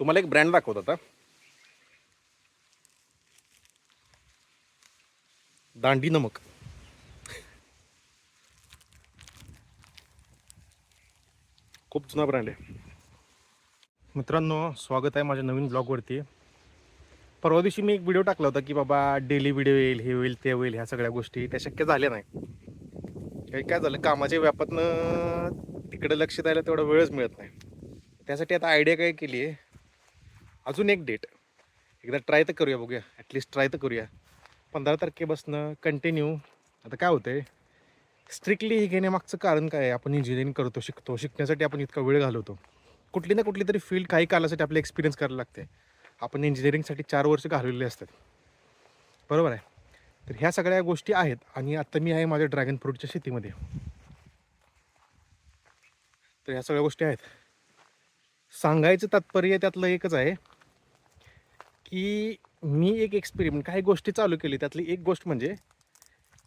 तुम्हाला एक ब्रँड दाखवत आता. दांडी नमक. खूप जुना ब्रँड आहे. मित्रांनो, स्वागत आहे माझ्या नवीन ब्लॉगवरती. परवा दिवशी मी एक व्हिडिओ टाकला होता की बाबा डेली व्हिडिओ येईल, हे होईल ते होईल, ह्या सगळ्या गोष्टी त्या शक्य झाल्या नाही. काय झालं, कामाच्या व्यापातनं तिकडे लक्ष द्यायला तेवढा वेळच मिळत नाही. त्यासाठी आता आयडिया काय केली आहे, अजून एक डेट एकदा ट्राय तर करूया, बघूया ॲटलिस्ट ट्राय तर करूया. 15 तारखेपासनं कंटिन्यू. आता काय होतं आहे, स्ट्रिक्टली हे घेण्यामागचं कारण काय आहे, आपण इंजिनिअरिंग करतो, शिकण्यासाठी आपण इतका वेळ घालवतो. कुठली ना कुठली तरी फील्ड काही कालासाठी आपल्याला एक्सपिरियन्स करायला लागते. आपण इंजिनिअरिंगसाठी 4 वर्ष घालवलेले असतात, बरोबर आहे. तर ह्या सगळ्या गोष्टी आहेत. आणि आत्ता मी आहे माझ्या ड्रॅगन फ्रूटच्या शेतीमध्ये. तर ह्या सगळ्या गोष्टी आहेत. सांगायचं तात्पर्य त्यातलं एकच आहे की मी एक एक्सपेरिमेंट काही गोष्टी चालू केली. त्यातली एक गोष्ट म्हणजे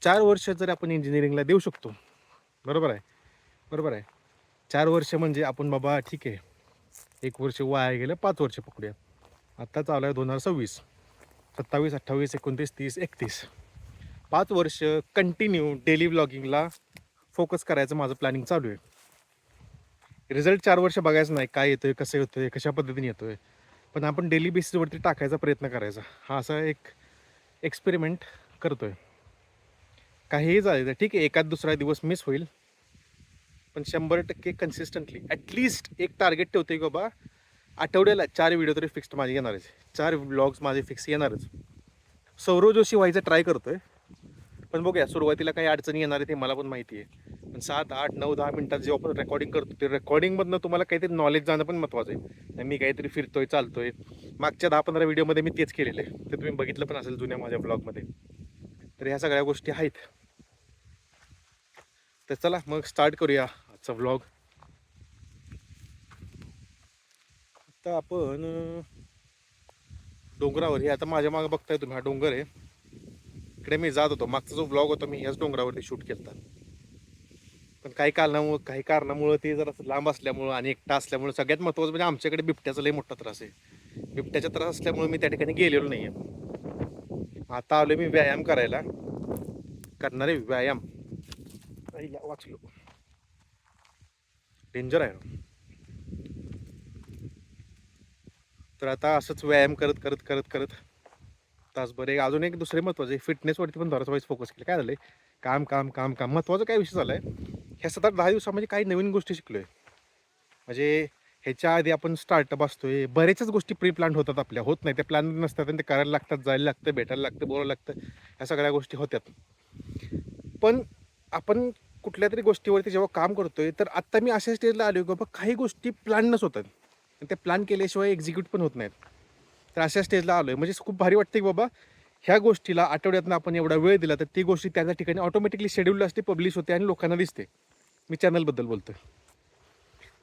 4 वर्ष जर आपण इंजिनिअरिंगला देऊ शकतो, बरोबर आहे, बरोबर आहे. 4 वर्ष म्हणजे आपण बाबा ठीक आहे, 1 वर्ष वाया गेलं, 5 वर्ष पकडूया. आत्ता चालू आहे 2026, 27, 28, 29, 30, 31. 5 वर्ष कंटिन्यू डेली व्लॉगिंगला फोकस करायचं माझं प्लॅनिंग चालू आहे. रिझल्ट 4 वर्ष बघायचं नाही, काय येतोय, कसं येतोय, कशा पद्धतीने येतोय, पण आपण डेली बेसिसवरती टाकायचा प्रयत्न करायचा. हा असा एक एक्सपेरिमेंट करतोय. काहीही झालं तर ठीक आहे, एखाद दुसरा दिवस मिस होईल, पण 100% कन्सिस्टंटली ॲटलिस्ट एक टार्गेट ठेवतो की बाबा आठवड्याला 4 व्हिडिओ तरी फिक्स्ड माझे येणारच, 4 व्लॉग्स माझे फिक्स येणारच. सौरव जोशी व्हायचं ट्राय करतोय, पण बघूया. सुरुवातीला काही अडचणी येणार आहे ते मला पण माहिती आहे. पण 7, 8, 9, 10 मिनटात जे आपण रेकॉर्डिंग करतो, ते रेकॉर्डिंगमधनं तुम्हाला काहीतरी नॉलेज जाणं पण महत्त्वाचं आहे. मी काहीतरी फिरतोय, चालतोय. मागच्या 10-15 व्हिडिओमध्ये मी तेच केलेलं आहे, ते तुम्ही बघितलं पण असेल जुन्या माझ्या ब्लॉगमध्ये. तर ह्या सगळ्या गोष्टी आहेत. तर चला मग स्टार्ट करूया आजचा व्लॉग. आता आपण डोंगरावर, हे आता माझ्या मागं बघताय तुम्ही, हा डोंगर आहे. इकडे मी जात होतो. मागचा जो व्लॉग होता मी ह्याच डोंगरावरती शूट केला. पण काही कारणामुळं ते जरा लांब असल्यामुळं आणि एकटा असल्यामुळं, सगळ्यात महत्त्वाचं म्हणजे आमच्याकडे बिबट्याचा लई मोठा त्रास आहे. बिबट्याचा त्रास असल्यामुळे मी त्या ठिकाणी गेलेलो नाही आहे. आता आलो मी व्यायाम करायला. करणारे व्यायाम वाचलो, डेंजर आहे. तर आता असंच व्यायाम करत करत करत करत तासभर एक अजून एक दुसरे महत्त्वाचे फिटनेसवरती पण थोडासा वाईज फोकस केला. काय झालं, काम काम काम काम. महत्त्वाचं काय विषय झाला आहे, ह्या 7-10 दिवसामध्ये काही नवीन गोष्टी शिकलो आहे. म्हणजे ह्याच्या आधी आपण स्टार्टअप असतोय, बऱ्याचच गोष्टी प्री प्लॅन होतात आपल्या, होत नाही त्या प्लॅन नसतात आणि ते करायला लागतात, जायला लागतं, भेटायला लागतं, बोलायला लागतं. ह्या सगळ्या गोष्टी होत्यात. पण आपण कुठल्या तरी गोष्टीवरती जेव्हा काम करतोय, तर आत्ता मी अशा स्टेजला आलो की बाबा काही गोष्टी प्लॅनच होतात आणि त्या प्लॅन केल्याशिवाय एक्झिक्यूट पण होत नाहीत. तर अशा स्टेजला आलो आहे, म्हणजे खूप भारी वाटतं की बाबा ह्या गोष्टीला आठवड्यातनं आपण एवढा वेळ दिला तर ती गोष्टी त्या ठिकाणी ऑटोमॅटिकली शेड्यूल असते, पब्लिश होते आणि लोकांना दिसते. मी चॅनलबद्दल बोलतो.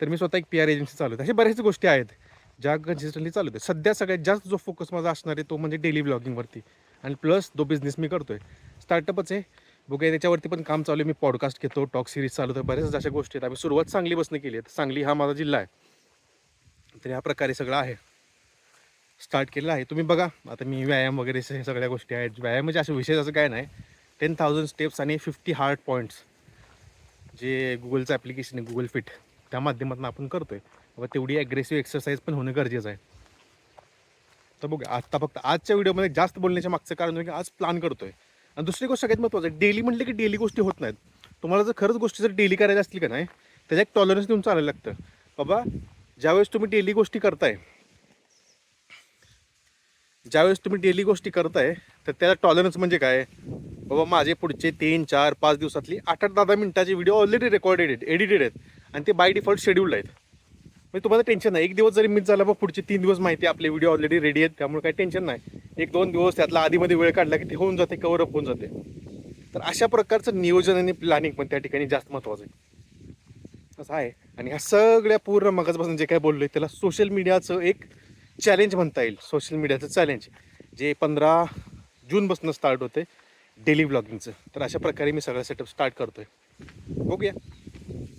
तर मी स्वतः एक PR एजन्सी चालवते. अशा बऱ्याच गोष्टी आहेत ज्या कन्सिस्टंटली चालवते. सध्या सगळ्यात जास्त जो फोकस माझा असणार आहे तो म्हणजे डेली व्लॉगिंगवरती, आणि प्लस जो बिझनेस मी करतोय स्टार्टअपच आहे. बघूया त्याच्यावरती पण काम चालू आहे. मी पॉडकास्ट घेतो, टॉक सिरीज चालवतो, बऱ्याच अशा गोष्टी आहेत. आम्ही सुरुवात सांगलीपासून केली आहे. सांगली हा माझा जिल्हा आहे. तर ह्या प्रकारे सगळं आहे, स्टार्ट केलेलं आहे. तुम्ही बघा आता मी व्यायाम वगैरे हे सगळ्या गोष्टी आहेत. व्यायाम म्हणजे असं विशेष असं काय नाही. 10,000 स्टेप्स आणि 50 हार्ट पॉईंट्स जे गुगलचं ॲप्लिकेशन आहे गुगल फिट, त्या माध्यमातून आपण करतोय. बाबा तेवढी ॲग्रेसिव्ह एक्सरसाइज पण होणं गरजेचं आहे. तर बघा आत्ता फक्त आजच्या व्हिडिओमध्ये जास्त बोलण्याच्या मागचं कारण म्हणजे आज प्लॅन करतोय. आणि दुसरी गोष्ट सगळ्यात महत्त्वाचं आहे, डेली म्हटलं की डेली गोष्टी होत नाहीत. तुम्हाला जर खरंच गोष्टी जर डेली करायच्या असतील का नाही, त्याचा एक टॉलरन्स देऊन चालायला लागतं. बाबा ज्यावेळेस तुम्ही डेली गोष्टी करताय, तर त्याला टॉलरन्स म्हणजे काय, बाबा माझे पुढचे 3, 4, 5 दिवसातली 8-8, 10-10 मिनिटाचे व्हिडिओ ऑलरेडी रेकॉर्डेड आहेत, एडिटेड आहेत आणि ते बाय डिफॉल्ट शेड्यूल्ड आहेत. म्हणजे तुम्हाला टेन्शन नाही. एक दिवस जरी मिस झाला, बघ पुढचे 3 दिवस माहिती आहे आपले व्हिडिओ ऑलरेडी रेडी आहेत, त्यामुळे काही टेन्शन नाही. 1-2 दिवस त्यातला आधीमध्ये वेळ काढला की ते होऊन जाते, कव्हरअप होऊन जाते. तर अशा प्रकारचं नियोजन आणि प्लॅनिंग पण त्या ठिकाणी जास्त महत्त्वाचं आहे, असं आहे. आणि ह्या सगळ्या पूर्ण मगाचपासून जे काय बोललो आहे त्याला सोशल मीडियाचं एक चॅलेंज म्हणता येईल. सोशल मीडियाचं चॅलेंज जे 15 जूनपासून स्टार्ट होते डेली ब्लॉगिंगचं. तर अशा प्रकारे मी सगळं सेटअप स्टार्ट करतोय. बघूया,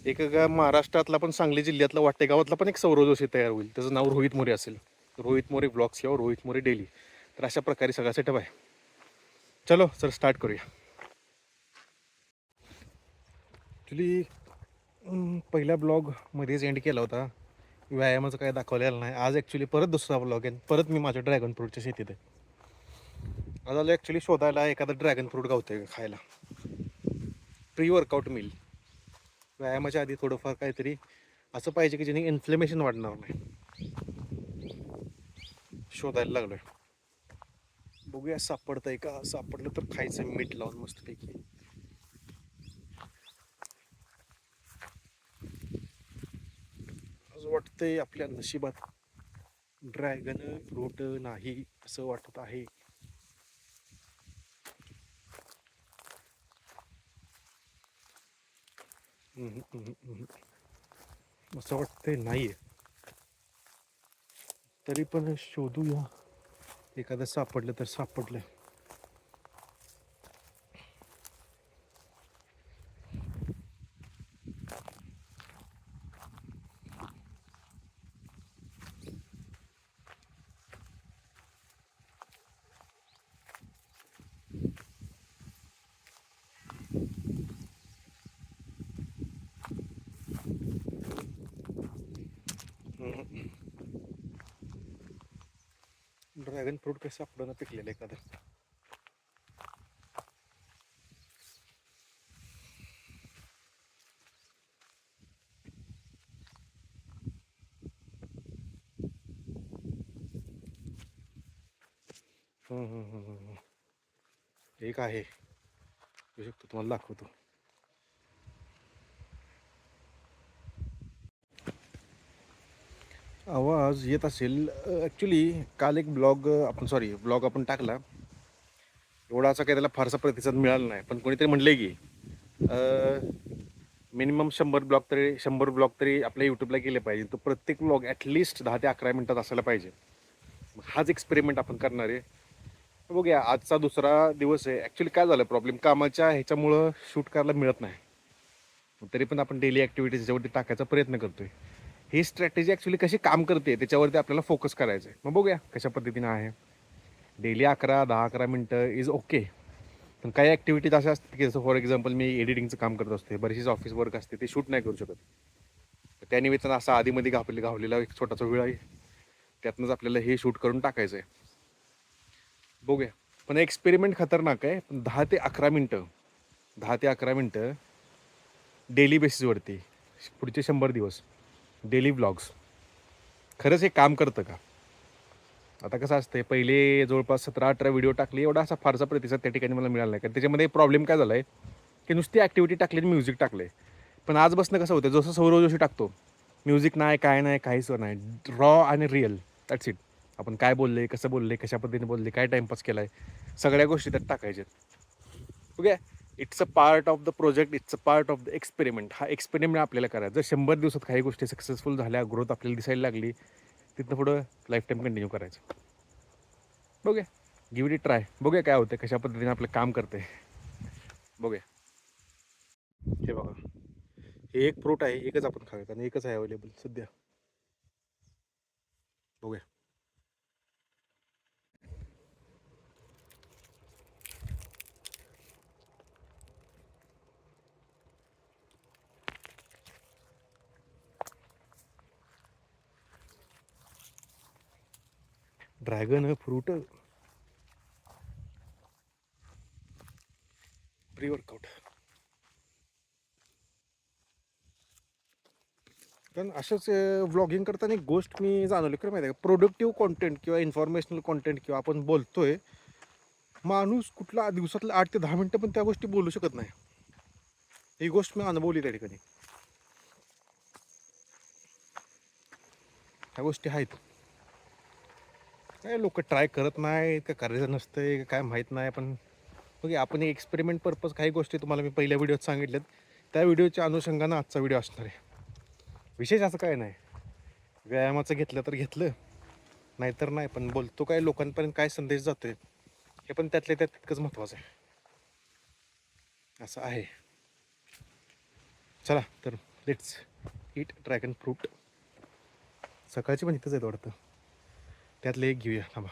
एक महाराष्ट्रातला पण सांगली जिल्ह्यातला वाटे गावातला पण एक सौरव जोशी तयार होईल, त्याचं नाव रोहित मोरे असेल. रोहित मोरे ब्लॉग्स किंवा रोहित मोरे डेली. तर अशा प्रकारे सगळा सेटअप आहे. चलो सर स्टार्ट करूया. ॲक्च्युली पहिल्या ब्लॉगमध्येच एंड केला होता, व्यायामाचं काय दाखवलेलं नाही. आज ॲक्च्युली परत दुसरा ब्लॉग आहे, परत मी माझ्या ड्रॅगन फ्रूटच्या शेतीत आहे. आज आलो ॲक्च्युली शोधायला एखादं ड्रॅगन फ्रूट गावतंय का खायला. Pre workout mill. व्यायामाच्या आधी थोडंफार काहीतरी असं पाहिजे की ज्याने इन्फ्लेमेशन वाढणार नाही. शोधायला लागलोय. बघूया सापडतंय का. सापडलं तर खायचं मीठ लावून मस्तपैकी. असं वाटतंय आपल्या नशिबात ड्रॅगन फ्रूट नाही असं वाटत आहे. असं वाटतंय नाही. तरी पण शोधूया, एखादं सापडलं तर सापडलं. ड्रॅगन फ्रूट कसं सापडणं पिकलेलं एखादं. एक आहे, बघू शकतो, तुम्हाला दाखवतो. आवाज येत असेल. ॲक्च्युली काल एक ब्लॉग आपण टाकला. एवढा असा काही त्याला फारसा प्रतिसाद मिळाला नाही, पण कोणीतरी म्हटलंय की मिनिमम 100 ब्लॉग तरी आपल्या यूट्यूबला गेले पाहिजे. तो प्रत्येक ब्लॉग ॲटलिस्ट 10 ते 11 मिनिटात असायला पाहिजे. हाच एक्सपेरिमेंट आपण करणार आहे. बघूया, आजचा दुसरा दिवस आहे. ॲक्च्युली काय झालं, प्रॉब्लेम कामाच्या ह्याच्यामुळं शूट करायला मिळत नाही. तरी पण आपण डेली ॲक्टिव्हिटीज याच्यावरती टाकायचा प्रयत्न करतोय. ही स्ट्रॅटेजी ॲक्च्युली कशी काम करते त्याच्यावरती आपल्याला फोकस करायचं आहे. मग बघूया कशा पद्धतीनं आहे. डेली 10-11 मिनटं इज ओके. पण काही ॲक्टिव्हिटीज अशा असतात की, जसं फॉर एक्झाम्पल मी एडिटिंगचं काम करत असते, बरीचशी ऑफिस वर्क असते, ते शूट नाही करू शकत. त्यानिमित्तानं असा आधीमध्ये घावलेला एक छोटासा वेळ आहे, त्यातनंच आपल्याला हे शूट करून टाकायचं आहे. बघूया. पण एक्सपेरिमेंट खतरनाक आहे. पण 10 ते 11 मिनटं डेली बेसिसवरती पुढचे 100 दिवस डेली व्लॉग्स खरंच हे काम करतं का? आता कसं असतंय, पहिले जवळपास 17-18 व्हिडिओ टाकले, एवढा असा फारसा प्रतिसाद त्या ठिकाणी मला मिळाला नाही. कारण त्याच्यामध्ये प्रॉब्लेम काय झाला आहे की नुसती ॲक्टिव्हिटी टाकली आणि म्युझिक टाकले. पण आज बसणं कसं होतं, जसं सौरव जोशी टाकतो, म्युझिक नाही, काय नाही, काहीच नाही, रॉ आणि रिअल, दॅट्स इट. आपण काय बोलले, कसं बोलले, कशा पद्धतीने बोलले, काय टाईमपास केला आहे, सगळ्या गोष्टी त्यात टाकायच्यात. Okay. It's a part of the project, it's a part of the experiment. हा एक्सपेरिमेंट आपल्याला करायचा. जर 100 दिवसात काही गोष्टी सक्सेसफुल झाल्या, ग्रोथ आपल्याला दिसायला लागली, तिथनं पुढं लाईफ टाईम कंटिन्यू करायचं. बघूया, गिव्ह इट ट्राय. बघूया काय होतं, कशा पद्धतीने आपलं काम करते. बघूया. हे बघा, हे एक फ्रूट आहे, एकच आपण खाऊया कारण एकच आहे अवेलेबल सध्या. बघूया. Dragon fruit pre workout. कारण अशाच व्लॉगिंग करताना एक गोष्ट मी जाणवली, खरं माहिती आहे का, प्रोडक्टिव्ह कॉन्टेंट किंवा इन्फॉर्मेशनल कॉन्टेंट किंवा आपण बोलतोय, माणूस कुठला दिवसातलं 8 ते 10 मिनटं पण त्या गोष्टी बोलू शकत नाही. ही गोष्ट मी अनुभवली त्या ठिकाणी. ह्या गोष्टी आहेत. काय लोक ट्राय करत नाही का, करायचं नसतंय का काय माहीत नाही. पण बघा, आपण एक एक्सपेरिमेंट पर्पज काही गोष्टी तुम्हाला मी पहिल्या व्हिडिओत सांगितल्यात, त्या व्हिडिओच्या अनुषंगानं आजचा व्हिडिओ असणार आहे. विशेष असं काय नाही. व्यायामाचं घेतलं तर घेतलं, नाहीतर नाही. पण बोलतो काय, लोकांपर्यंत काय संदेश जातोय, हे पण त्यातल्या त्यात तितकंच महत्त्वाचं आहे. असं आहे. चला तर लेट्स ईट ड्रॅगन फ्रूट. सकाळची पण इथंच आहेत वाटतं. त्यातले एक घेऊया थांबा.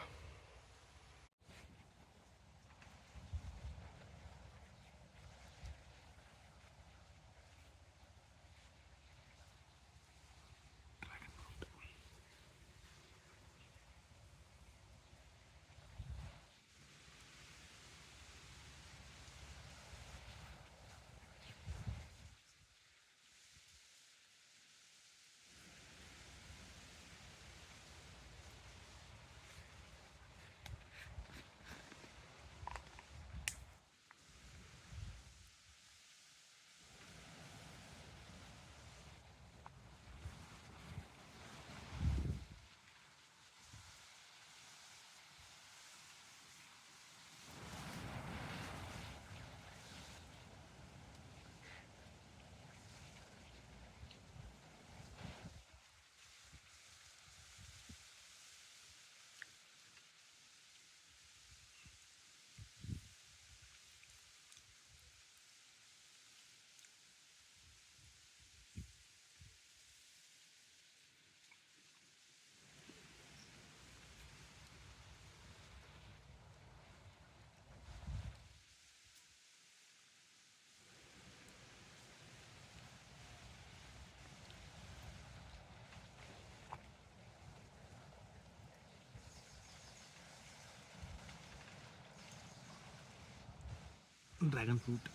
Dragon fruit.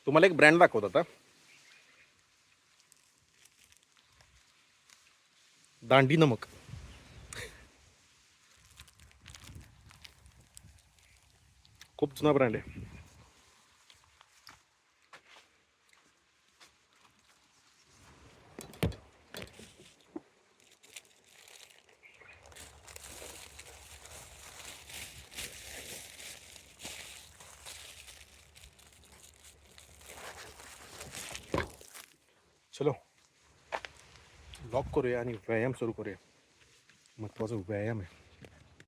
तुम्हाला एक ब्रँड दाखवत आता. दांडी नमक. खूप जुना ब्रँड आहे. चलो लॉक करूया आणि व्यायाम सुरू करूया. महत्त्वाचा व्यायाम आहे.